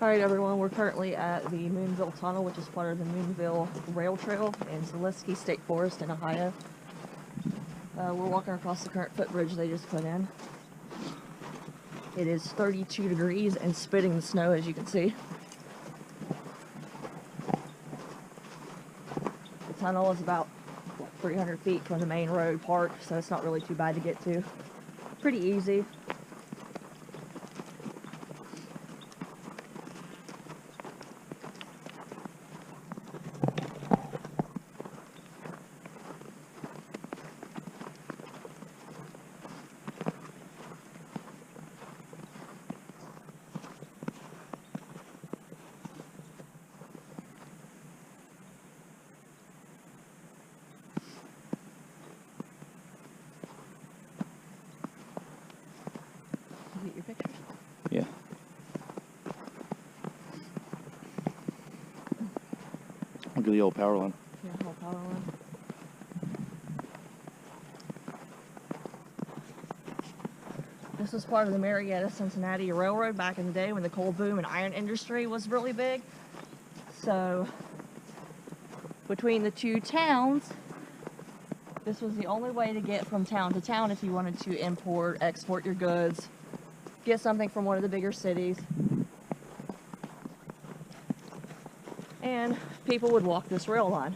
Alright everyone, we're currently at the Moonville Tunnel, which is part of the Moonville Rail Trail in Zaleski State Forest in Ohio. We're walking across the current footbridge they just put in. It is 32 degrees and spitting the snow, as you can see. The tunnel is about 300 feet from the main road part, so it's not really too bad to get to. Pretty easy. Get your pictures? Yeah. Look at the old power line. Yeah, whole power line. This was part of the Marietta-Cincinnati Railroad back in the day when the coal boom and iron industry was really big. So, between the two towns, this was the only way to get from town to town if you wanted to import, export your goods, get something from one of the bigger cities. And people would walk this rail line,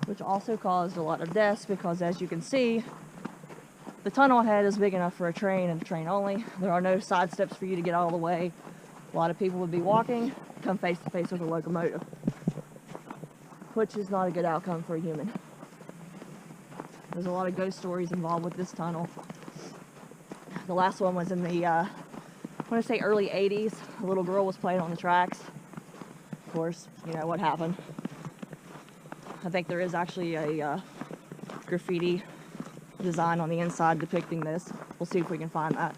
which also caused a lot of deaths because, as you can see, the tunnel head is big enough for a train and a train only. There are no side steps for you to get out of the way. A lot of people would be walking, come face to face with a locomotive, which is not a good outcome for a human. There's a lot of ghost stories involved with this tunnel. The last one was in the, I want to say early 80s. A little girl was playing on the tracks. Of course, you know what happened. I think there is actually a graffiti design on the inside depicting this. We'll see if we can find that.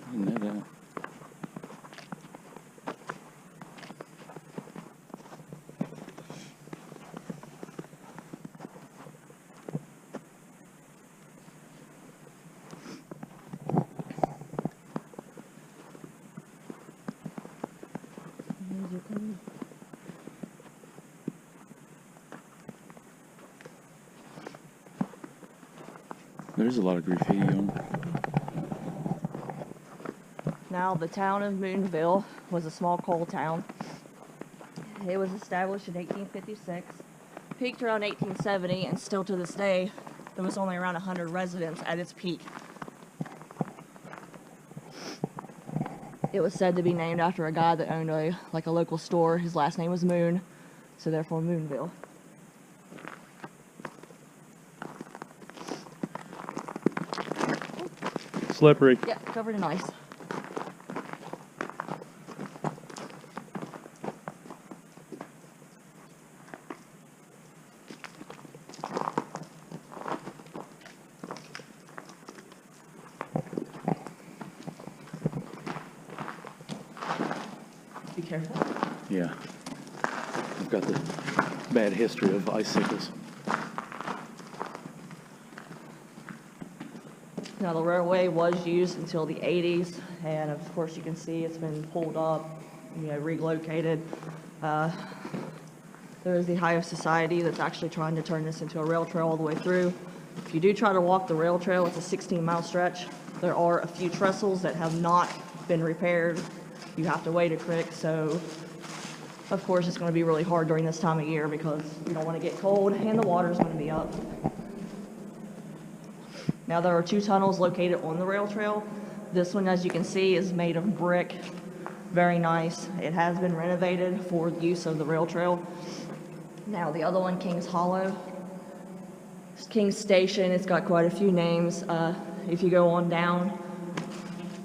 I didn't know that. There's a lot of graffiti on it. Now, the town of Moonville was a small coal town. It was established in 1856, peaked around 1870, and still to this day, there was only around 100 residents at its peak. It was said to be named after a guy that owned a local store. His last name was Moon, so therefore Moonville. Slippery. Yeah, covered in ice. Be careful. Yeah. I've got the bad history of icicles. Now, the railway was used until the 80s, and of course you can see it's been pulled up, relocated. There is the Ohio Society that's actually trying to turn this into a rail trail all the way through. If you do try to walk the rail trail, it's a 16-mile stretch. There are a few trestles that have not been repaired. You have to wait a creek, so of course it's going to be really hard during this time of year because you don't want to get cold and the water's going to be up. Now, there are two tunnels located on the rail trail. This one, as you can see, is made of brick. Very nice. It has been renovated for the use of the rail trail. Now, the other one, King's Hollow, King's Station, it's got quite a few names. If you go on down,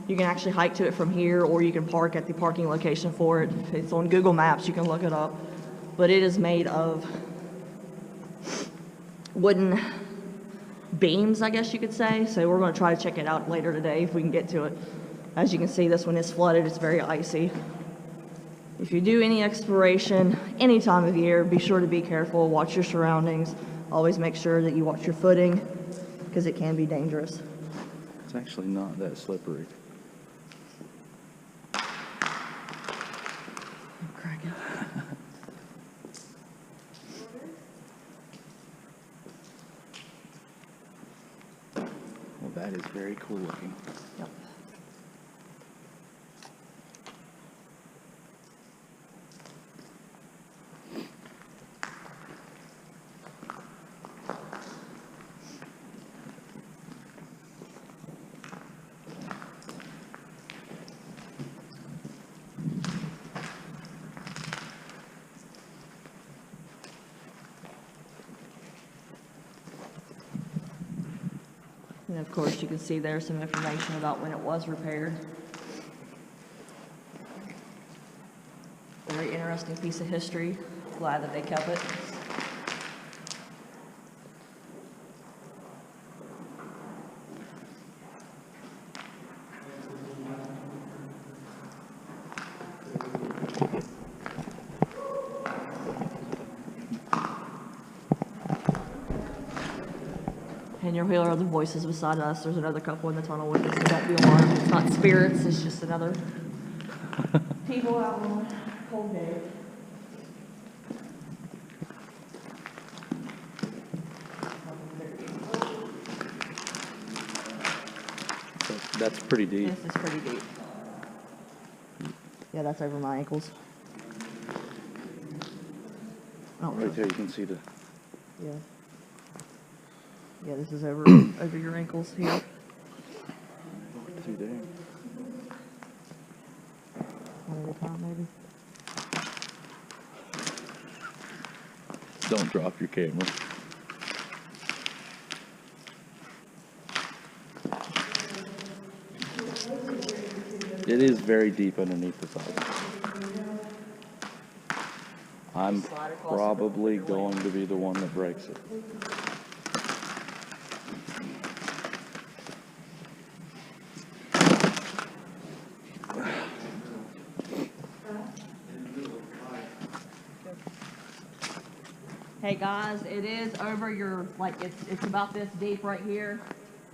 you can actually hike to it from here, or you can park at the parking location for it. It's on Google Maps, you can look it up. But it is made of wooden beams, I guess you could say. So we're going to try to check it out later today if we can get to it. As you can see, this one is flooded. It's very icy. If you do any exploration any time of year, be sure to be careful, watch your surroundings. Always make sure that you watch your footing because it can be dangerous. It's actually not that slippery. That is very cool looking. Yep. And of course, you can see there's some information about when it was repaired. Very interesting piece of history. Glad that they kept it. And you'll hear the voices beside us. There's another couple in the tunnel with us, so don't be alarmed. It's not spirits, it's just another people out on a cold day. That's pretty deep. This is pretty deep. Yeah, that's over my ankles. Oh, Right there, you can see the. yeah. Yeah, this is over over your ankles here. See there. One at a time, maybe. Don't drop your camera. It is very deep underneath the side. I'm probably going to be the one that breaks it. Hey guys, it is over your, like, it's about this deep right here.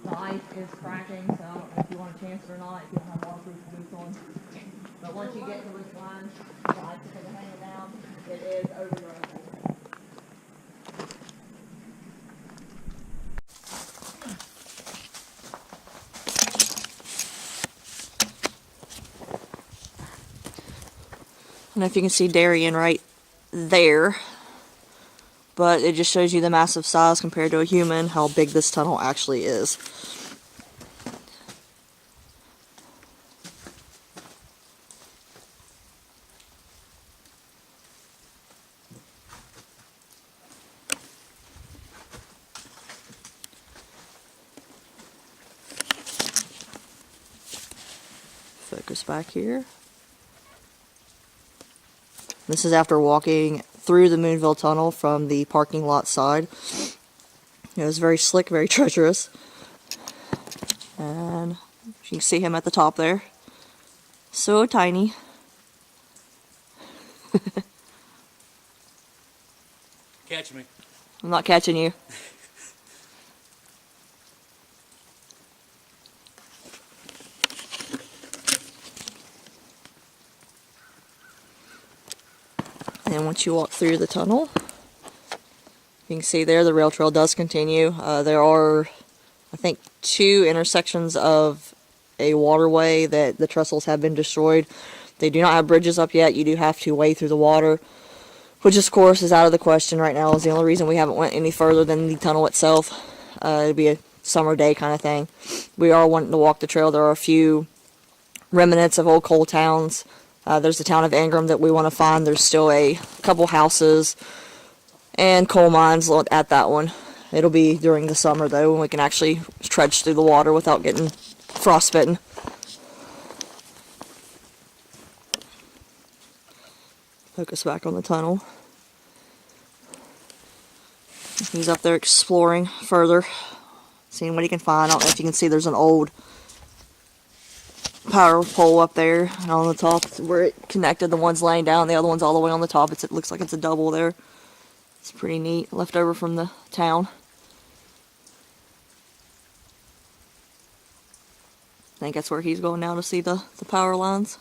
The ice is cracking, so I don't know if you want to chance it or not, if you don't have waterproof boots on. But once you get to this line, the ice is going to hang it down. It is over your ankles. I don't know if you can see Darien right there, but it just shows you the massive size compared to a human, how big this tunnel actually is. Focus back here. This is after walking through the Moonville tunnel from the parking lot side. It was very slick, very treacherous. And you can see him at the top there. So tiny. Catch me. I'm not catching you. And once you walk through the tunnel, you can see there the rail trail does continue. There are, I think, 2 intersections of a waterway that the trestles have been destroyed. They do not have bridges up yet. You do have to wade through the water, which of course is out of the question right now. Is the only reason we haven't went any further than the tunnel itself. It'll be a summer day kind of thing. We are wanting to walk the trail. There are a few remnants of old coal towns. There's the town of Ingram that we want to find. There's still a couple houses and coal mines at that one. It'll be during the summer though, when we can actually trudge through the water without getting frostbitten. Focus back on the tunnel. He's up there exploring further, seeing what he can find. I don't know if you can see there's an old power pole up there, and on the top where it connected, the one's laying down, the other one's all the way on the top. It looks like it's a double there. It's pretty neat, left over from the town. I think that's where he's going now to see the power lines.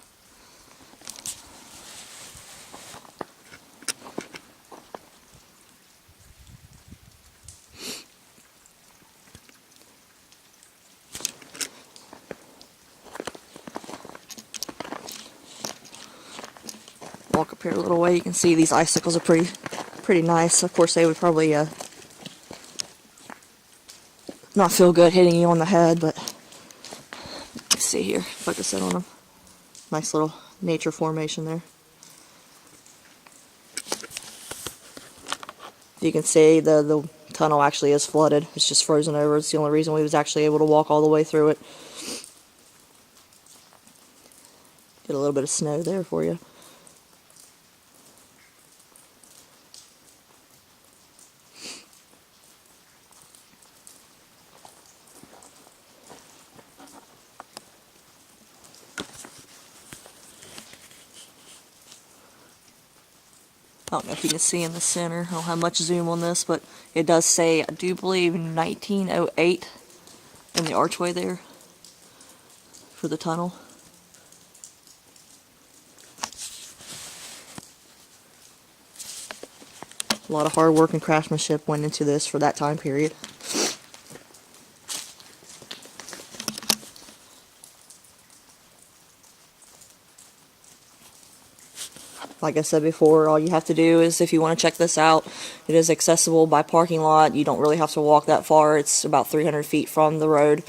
up here a little way. You can see these icicles are pretty nice. Of course, they would probably not feel good hitting you on the head, but let's see here. Focus in on them. Nice little nature formation there. You can see the tunnel actually is flooded. It's just frozen over. It's the only reason we was actually able to walk all the way through it. Get a little bit of snow there for you. I don't know if you can see in the center. I don't have much zoom on this, but it does say, I do believe, 1908 in the archway there for the tunnel. A lot of hard work and craftsmanship went into this for that time period. Like I said before, all you have to do is, if you want to check this out, it is accessible by parking lot. You don't really have to walk that far. It's about 300 feet from the road.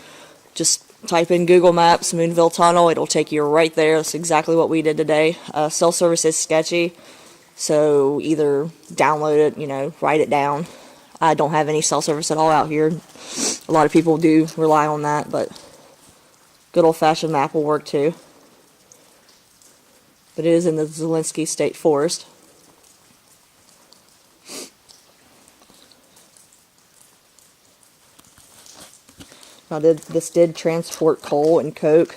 Just type in Google Maps, Moonville Tunnel. It'll take you right there. That's exactly what we did today. Cell service is sketchy, so either download it, write it down. I don't have any cell service at all out here. A lot of people do rely on that, but good old-fashioned map will work too. But it is in the Zaleski State Forest. Now, this did transport coal and coke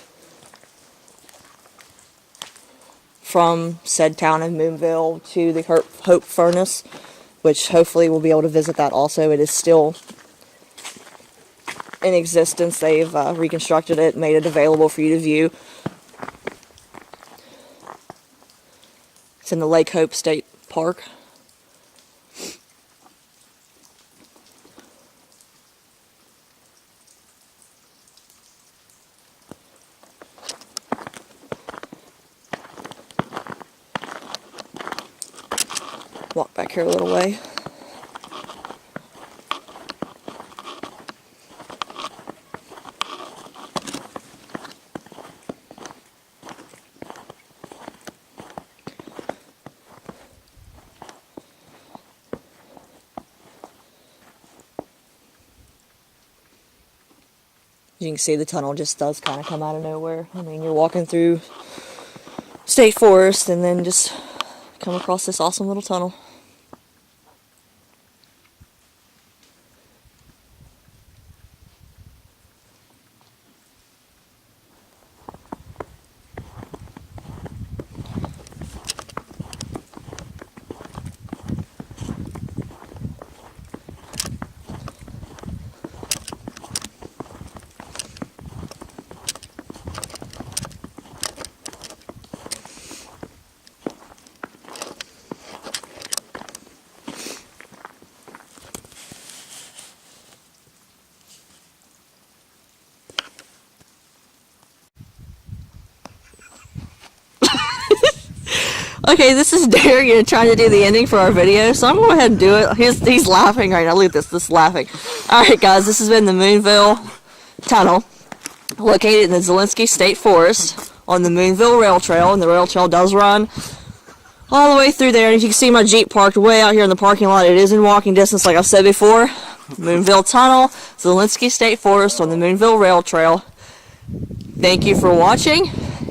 from said town of Moonville to the Hope Furnace, which hopefully we'll be able to visit that also. It is still in existence. They've reconstructed it, made it available for you to view. It's in the Lake Hope State Park. Walk back here a little way. You can see the tunnel just does kind of come out of nowhere. I mean, you're walking through state forest and then just come across this awesome little tunnel. Okay, this is Darian trying to do the ending for our video, so I'm going to go ahead and do it. He's laughing right now. Look at this laughing. Alright guys, this has been the Moonville Tunnel, located in the Zaleski State Forest on the Moonville Rail Trail, and the rail trail does run all the way through there. And if you can see my Jeep parked way out here in the parking lot, it is in walking distance like I've said before. Moonville Tunnel, Zaleski State Forest on the Moonville Rail Trail. Thank you for watching,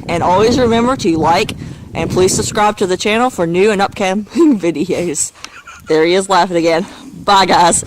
and always remember to like and please subscribe to the channel for new and upcoming videos. There he is laughing again. Bye guys.